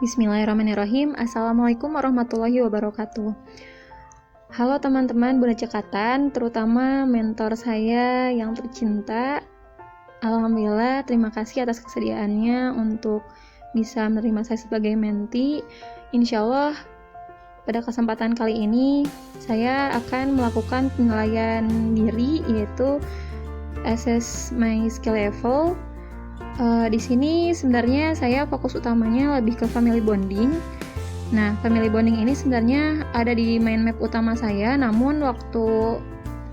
Bismillahirrahmanirrahim. Assalamualaikum warahmatullahi wabarakatuh. Halo teman-teman Bunda Cekatan, terutama mentor saya yang tercinta. Alhamdulillah, terima kasih atas kesediaannya untuk bisa menerima saya sebagai menti. Insya Allah, pada kesempatan kali ini saya akan melakukan penilaian diri, yaitu assess my skill level. Di sini sebenarnya saya fokus utamanya lebih ke family bonding. Nah, family bonding ini sebenarnya ada di mind map utama saya, namun waktu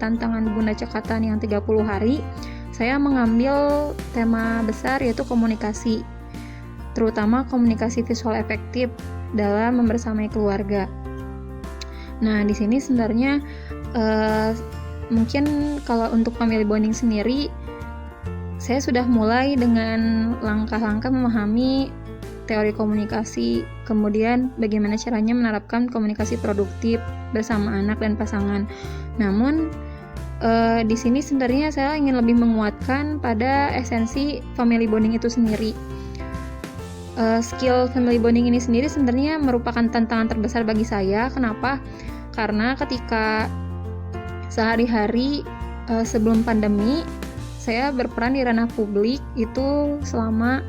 tantangan Bunda Cekatan yang 30 hari, saya mengambil tema besar yaitu komunikasi, terutama komunikasi visual efektif dalam membersamai keluarga. Nah, di sini sebenarnya mungkin kalau untuk family bonding sendiri, saya sudah mulai dengan langkah-langkah memahami teori komunikasi, kemudian bagaimana caranya menerapkan komunikasi produktif bersama anak dan pasangan. Namun di sini sebenarnya saya ingin lebih menguatkan pada esensi family bonding itu sendiri. Skill family bonding ini sendiri sebenarnya merupakan tantangan terbesar bagi saya. Kenapa? Karena ketika sehari-hari sebelum pandemi, saya berperan di ranah publik itu selama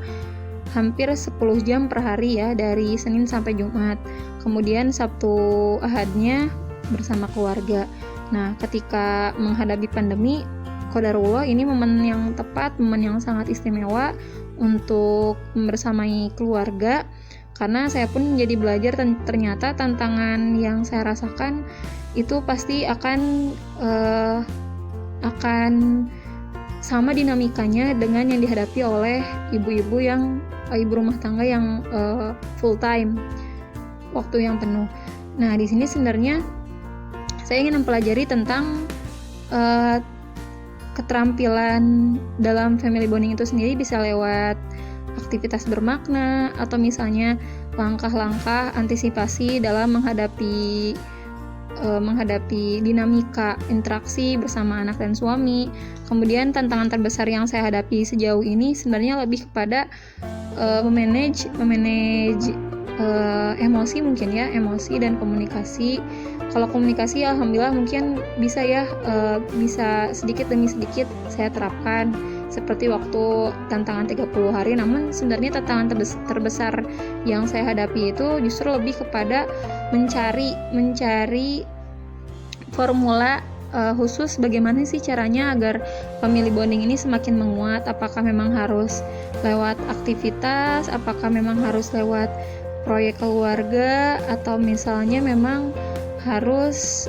hampir 10 jam per hari ya, dari Senin sampai Jumat. Kemudian Sabtu Ahadnya bersama keluarga. Nah, ketika menghadapi pandemi, qadarullah ini momen yang tepat, momen yang sangat istimewa untuk membersamai keluarga, karena saya pun menjadi belajar ternyata tantangan yang saya rasakan itu pasti akan sama dinamikanya dengan yang dihadapi oleh ibu-ibu rumah tangga yang full time, waktu yang penuh. Nah, di sini sebenarnya saya ingin mempelajari tentang keterampilan dalam family bonding itu sendiri, bisa lewat aktivitas bermakna atau misalnya langkah-langkah antisipasi dalam menghadapi dinamika interaksi bersama anak dan suami. Kemudian tantangan terbesar yang saya hadapi sejauh ini sebenarnya lebih kepada memanage emosi mungkin ya, emosi dan komunikasi. Kalau komunikasi alhamdulillah mungkin bisa ya, bisa sedikit demi sedikit saya terapkan seperti waktu tantangan 30 hari. Namun sebenarnya tantangan terbesar yang saya hadapi itu justru lebih kepada mencari formula khusus bagaimana sih caranya agar family bonding ini semakin menguat. Apakah memang harus lewat aktivitas, apakah memang harus lewat proyek keluarga, atau misalnya memang harus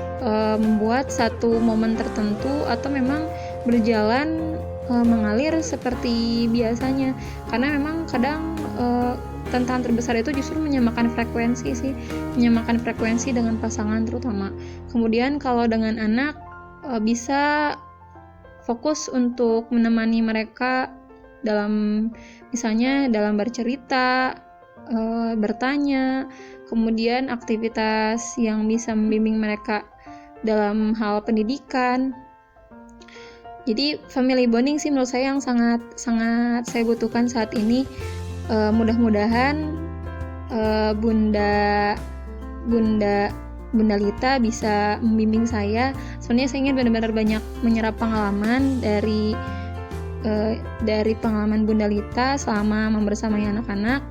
membuat satu momen tertentu, atau memang berjalan mengalir seperti biasanya. Karena memang kadang tantangan terbesar itu justru menyamakan frekuensi dengan pasangan terutama. Kemudian kalau dengan anak bisa fokus untuk menemani mereka dalam misalnya dalam bercerita, bertanya, kemudian aktivitas yang bisa membimbing mereka dalam hal pendidikan. Jadi family bonding sih menurut saya yang sangat saya butuhkan saat ini. Mudah-mudahan Bunda Lita bisa membimbing saya. Sebenarnya saya ingin benar-benar banyak menyerap pengalaman dari pengalaman Bunda Lita selama membersamai anak-anak,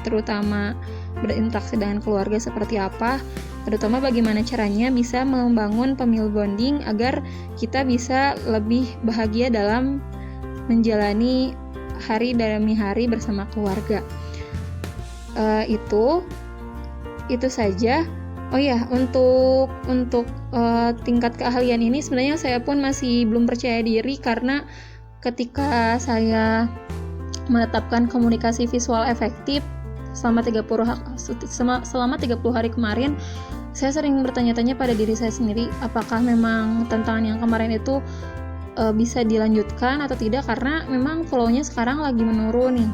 terutama berinteraksi dengan keluarga seperti apa, terutama bagaimana caranya bisa membangun family bonding agar kita bisa lebih bahagia dalam menjalani hari demi hari bersama keluarga. Itu saja. Oh ya, untuk tingkat keahlian ini sebenarnya saya pun masih belum percaya diri, karena ketika saya menetapkan komunikasi visual efektif selama 30 hari kemarin, saya sering bertanya-tanya pada diri saya sendiri, apakah memang tantangan yang kemarin itu bisa dilanjutkan atau tidak, karena memang flow-nya sekarang lagi menurun nih.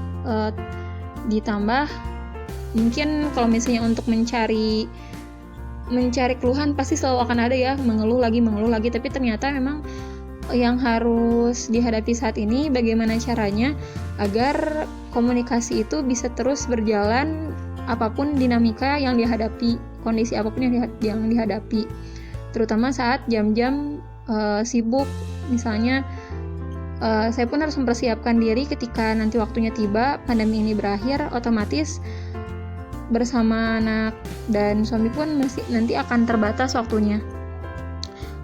Ditambah mungkin kalau misalnya untuk mencari keluhan pasti selalu akan ada ya, mengeluh lagi, tapi ternyata memang yang harus dihadapi saat ini bagaimana caranya agar komunikasi itu bisa terus berjalan apapun dinamika yang dihadapi, kondisi apapun yang dihadapi, terutama saat jam-jam sibuk. Misalnya saya pun harus mempersiapkan diri ketika nanti waktunya tiba, pandemi ini berakhir, otomatis bersama anak dan suami pun nanti akan terbatas waktunya.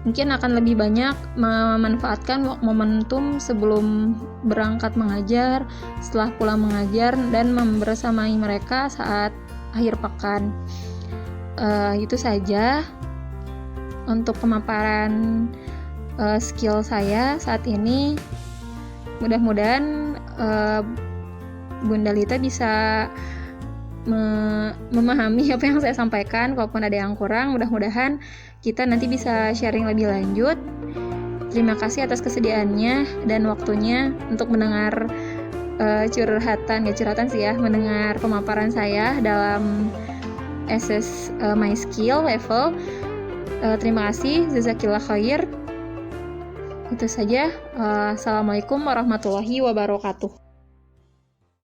Mungkin akan lebih banyak memanfaatkan momentum sebelum berangkat mengajar, setelah pulang mengajar, dan membersamai mereka saat akhir pekan. Itu saja untuk pemaparan skill saya saat ini. Mudah-mudahan Bunda Lita bisa memahami apa yang saya sampaikan. Kalaupun ada yang kurang, mudah-mudahan kita nanti bisa sharing lebih lanjut. Terima kasih atas kesediaannya dan waktunya untuk mendengar mendengar pemaparan saya dalam SS My Skill level. Terima kasih, jazakillah khair. Itu saja. Assalamualaikum warahmatullahi wabarakatuh.